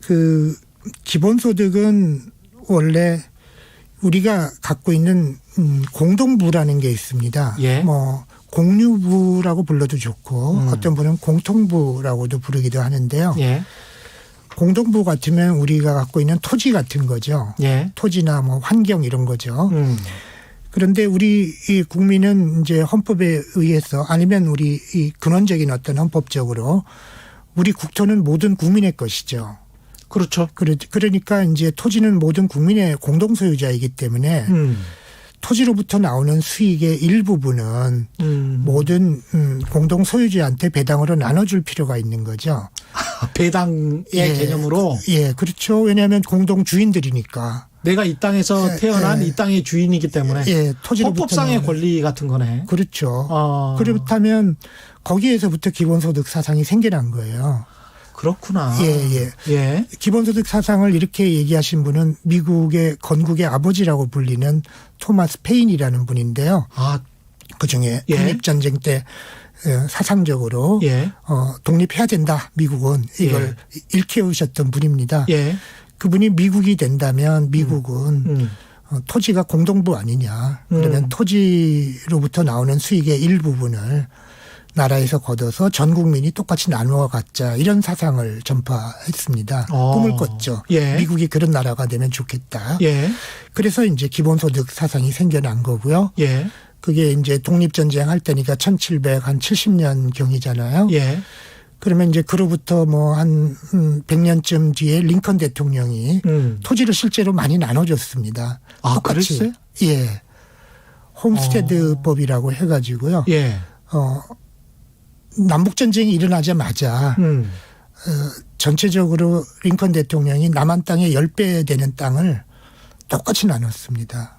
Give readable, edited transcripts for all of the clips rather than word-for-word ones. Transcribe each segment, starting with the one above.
그 기본소득은 원래 우리가 갖고 있는 공동부라는 게 있습니다. 예. 뭐 공유부라고 불러도 좋고 어떤 분은 공통부라고도 부르기도 하는데요. 예. 공동부 같으면 우리가 갖고 있는 토지 같은 거죠. 예. 토지나 뭐 환경 이런 거죠. 그런데 우리 이 국민은 이제 헌법에 의해서 아니면 우리 이 근원적인 어떤 헌법적으로 우리 국토는 모든 국민의 것이죠. 그렇죠. 그러니까 이제 토지는 모든 국민의 공동 소유자이기 때문에 토지로부터 나오는 수익의 일부분은 모든 공동 소유주한테 배당으로 나눠줄 필요가 있는 거죠. 배당의 개념으로. 예, 그렇죠. 왜냐하면 공동 주인들이니까. 내가 이 땅에서 태어난 이 땅의 주인이기 때문에. 예, 토지로부터 헌법상의 나오는. 권리 같은 거네. 그렇죠. 그렇다면 거기에서부터 기본소득 사상이 생겨난 거예요. 그렇구나. 예. 기본소득 사상을 이렇게 얘기하신 분은 미국의 건국의 아버지라고 불리는 토마스 페인이라는 분인데요. 아, 그중에 독립전쟁 때 사상적으로 독립해야 된다. 미국은 이걸 일깨우셨던 분입니다. 그분이 미국이 된다면 미국은 토지가 공동부 아니냐. 그러면 토지로부터 나오는 수익의 일부분을 나라에서 걷어서 전 국민이 똑같이 나누어 갖자 이런 사상을 전파했습니다. 꿈을 꿨죠. 미국이 그런 나라가 되면 좋겠다. 그래서 이제 기본소득 사상이 생겨난 거고요. 그게 이제 독립전쟁 할 때니까 1770년 경이잖아요. 그러면 이제 그로부터 뭐 한 100년쯤 뒤에 링컨 대통령이 토지를 실제로 많이 나눠줬습니다. 아, 똑같이. 그랬어요? 예. 홈스테드법이라고 해가지고요. 남북전쟁이 일어나자마자 전체적으로 링컨 대통령이 남한 땅의 10배 되는 땅을 똑같이 나눴습니다.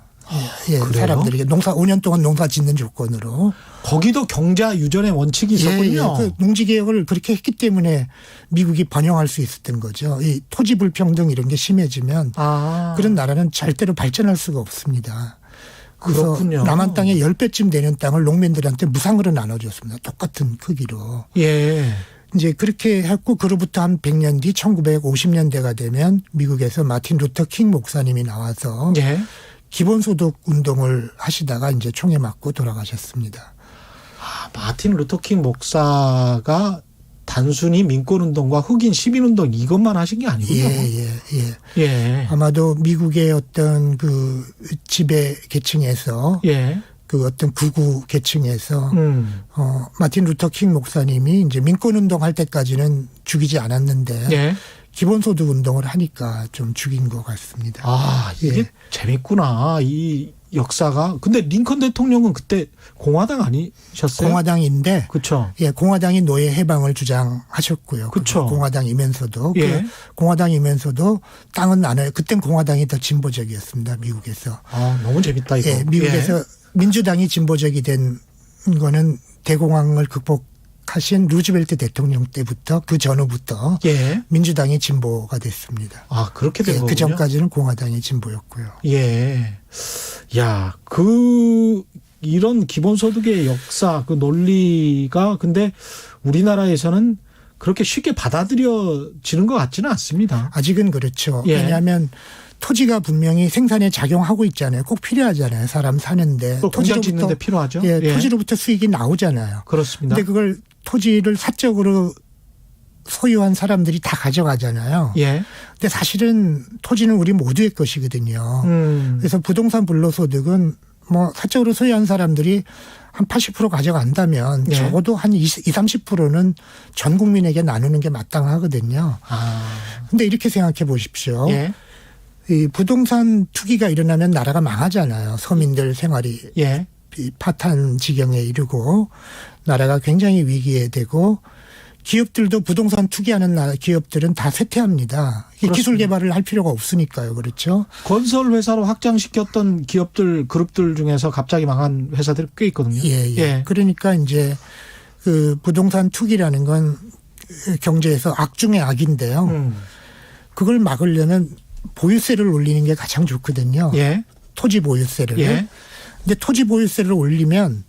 사람들에게 5년 동안 농사 짓는 조건으로. 거기도 경자 유전의 원칙이 있었군요. 그 농지개혁을 그렇게 했기 때문에 미국이 번영할 수 있었던 거죠. 이 토지 불평등 이런 게 심해지면 그런 나라는 절대로 발전할 수가 없습니다. 그래서 그렇군요. 남한 땅의 10배쯤 되는 땅을 농민들한테 무상으로 나눠줬습니다. 똑같은 크기로. 이제 그렇게 했고 그로부터 한 100년 뒤 1950년대가 되면 미국에서 마틴 루터 킹 목사님이 나와서 기본소득 운동을 하시다가 이제 총에 맞고 돌아가셨습니다. 마틴 루터 킹 목사가 단순히 민권운동과 흑인 시민운동 이것만 하신 게 아니군요. 아마도 미국의 어떤 그 지배 계층에서 그 어떤 극우 계층에서 마틴 루터 킹 목사님이 이제 민권운동 할 때까지는 죽이지 않았는데 기본소득 운동을 하니까 좀 죽인 것 같습니다. 이게 재밌구나. 이 역사가. 근데 링컨 대통령은 그때 공화당 아니셨어요? 공화당인데. 그렇죠. 공화당이 노예 해방을 주장하셨고요. 그렇죠. 공화당이면서도. 공화당이면서도 땅은 나눠요. 그땐 공화당이 더 진보적이었습니다. 미국에서. 너무 재밌다 이거. 미국에서 민주당이 진보적이 된 거는 대공황을 극복하신 루즈벨트 대통령 때부터 그 전후부터 민주당이 진보가 됐습니다. 그렇게 된 거군요. 그 전까지는 공화당이 진보였고요. 야, 이런 기본소득의 역사, 그 논리가 근데 우리나라에서는 그렇게 쉽게 받아들여지는 것 같지는 않습니다. 아직은 그렇죠. 왜냐하면 토지가 분명히 생산에 작용하고 있잖아요. 꼭 필요하잖아요. 사람 사는데. 공장 짓는데 필요하죠. 토지로부터 수익이 나오잖아요. 그렇습니다. 근데 그걸 토지를 사적으로 소유한 사람들이 다 가져가잖아요. 근데 사실은 토지는 우리 모두의 것이거든요. 그래서 부동산 불로소득은 뭐 사적으로 소유한 사람들이 한 80% 가져간다면 적어도 한 30%는 전 국민에게 나누는 게 마땅하거든요. 근데 이렇게 생각해 보십시오. 이 부동산 투기가 일어나면 나라가 망하잖아요. 서민들 생활이 파탄 지경에 이르고 나라가 굉장히 위기에 되고 기업들도 부동산 투기하는 기업들은 다 쇠퇴합니다. 기술 개발을 할 필요가 없으니까요. 그렇죠. 건설 회사로 확장시켰던 기업들 그룹들 중에서 갑자기 망한 회사들이 꽤 있거든요. 그러니까 이제 그 부동산 투기라는 건 경제에서 악 중의 악인데요. 그걸 막으려면 보유세를 올리는 게 가장 좋거든요. 토지 보유세를. 근데 토지 보유세를 올리면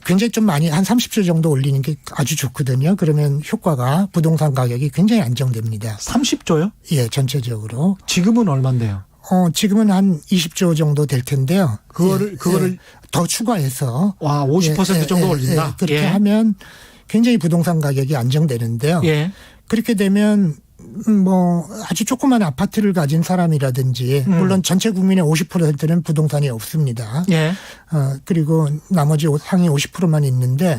굉장히 좀 많이 한 30조 정도 올리는 게 아주 좋거든요. 그러면 효과가 부동산 가격이 굉장히 안정됩니다. 30조요? 예, 전체적으로. 지금은 얼마인데요? 지금은 한 20조 정도 될 텐데요. 그거를 더 추가해서. 와, 50% 정도 올린다? 그렇게 하면 굉장히 부동산 가격이 안정되는데요. 그렇게 되면 아주 조그만 아파트를 가진 사람이라든지 물론 전체 국민의 50%는 부동산이 없습니다. 그리고 나머지 상위 50%만 있는데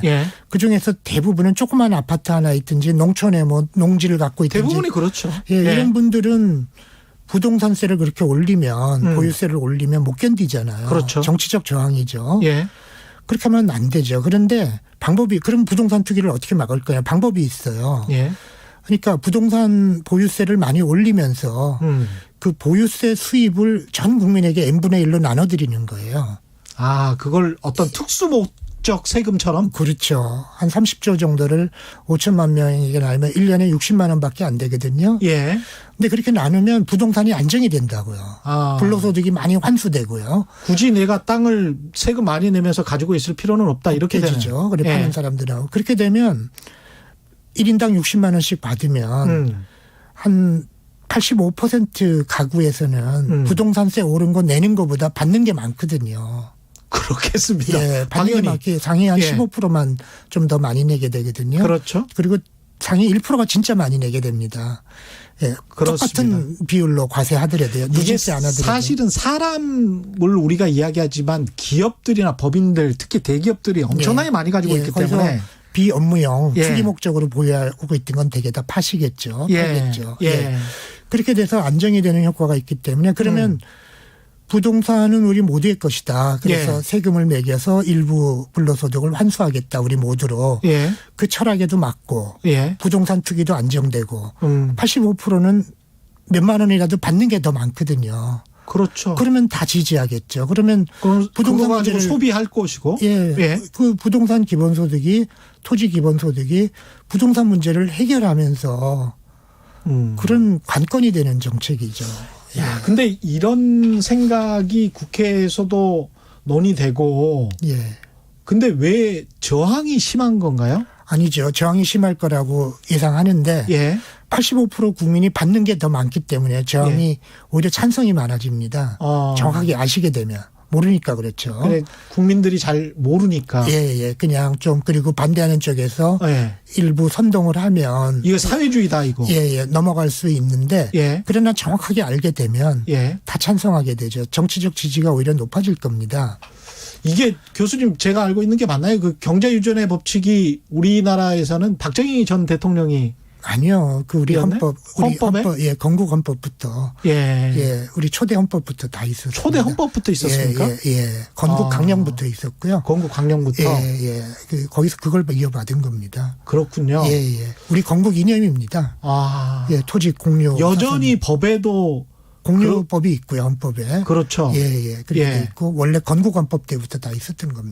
그중에서 대부분은 조그만 아파트 하나 있든지 농촌에 농지를 갖고 있든지 대부분이 그렇죠. 이런 분들은 부동산세를 그렇게 올리면 보유세를 올리면 못 견디잖아요. 그렇죠. 정치적 저항이죠. 그렇게 하면 안 되죠. 그런데 그럼 부동산 투기를 어떻게 막을 거냐. 방법이 있어요. 그러니까 부동산 보유세를 많이 올리면서 그 보유세 수입을 전 국민에게 n분의 1로 나눠드리는 거예요. 아, 그걸 어떤 특수 목적 세금처럼? 그렇죠. 한 30조 정도를 5천만 명에게 나누면 1년에 60만 원밖에 안 되거든요. 근데 그렇게 나누면 부동산이 안정이 된다고요. 불로소득이 많이 환수되고요. 굳이 내가 땅을 세금 많이 내면서 가지고 있을 필요는 없다. 이렇게 되죠. 그래 파는 사람들하고. 그렇게 되면 1인당 60만 원씩 받으면 한 85% 가구에서는 부동산세 오른 거 내는 것보다 받는 게 많거든요. 그렇겠습니다. 받는 게 많기 상위 한 15%만 좀 더 많이 내게 되거든요. 그렇죠. 그리고 상위 1%가 진짜 많이 내게 됩니다. 똑같은 비율로 과세하더라도요. 누진세 안 하더라도. 사실은 사람을 우리가 이야기하지만 기업들이나 법인들 특히 대기업들이 엄청나게 많이 가지고 있기 때문에 비업무용 투기 목적으로 보유하고 있던 건 되게 다 파시겠죠. 팔겠죠. 그렇게 돼서 안정이 되는 효과가 있기 때문에 그러면 부동산은 우리 모두의 것이다. 그래서 세금을 매겨서 일부 불로소득을 환수하겠다. 우리 모두로. 그 철학에도 맞고 부동산 투기도 안정되고 85%는 몇만 원이라도 받는 게 더 많거든요. 그렇죠. 그러면 다 지지하겠죠. 그러면 부동산 가지고 소비할 것이고. 그 부동산 기본소득이 토지 기본소득이 부동산 문제를 해결하면서 그런 관건이 되는 정책이죠. 근데 이런 생각이 국회에서도 논의되고. 근데 왜 저항이 심한 건가요? 아니죠. 저항이 심할 거라고 예상하는데 85% 국민이 받는 게 더 많기 때문에 저항이 오히려 찬성이 많아집니다. 정확하게 아시게 되면. 모르니까 그렇죠. 그래, 국민들이 잘 모르니까. 그냥 좀 그리고 반대하는 쪽에서 일부 선동을 하면. 이거 사회주의다 이거. 넘어갈 수 있는데. 그러나 정확하게 알게 되면. 다 찬성하게 되죠. 정치적 지지가 오히려 높아질 겁니다. 이게 교수님 제가 알고 있는 게 맞나요? 그 경제유전의 법칙이 우리나라에서는 박정희 전 대통령이 아니요. 우리 헌법에? 건국 헌법부터. 우리 초대 헌법부터 다 있었어요. 초대 헌법부터 있었습니까? 건국 강령부터 있었고요. 건국 강령부터. 거기서 그걸 이어받은 겁니다. 그렇군요. 우리 건국 이념입니다. 토지 공유. 여전히 법에도 공유법이 있고요, 헌법에. 그렇죠. 그렇게 돼 있고 원래 건국 헌법 때부터 다 있었던 겁니다.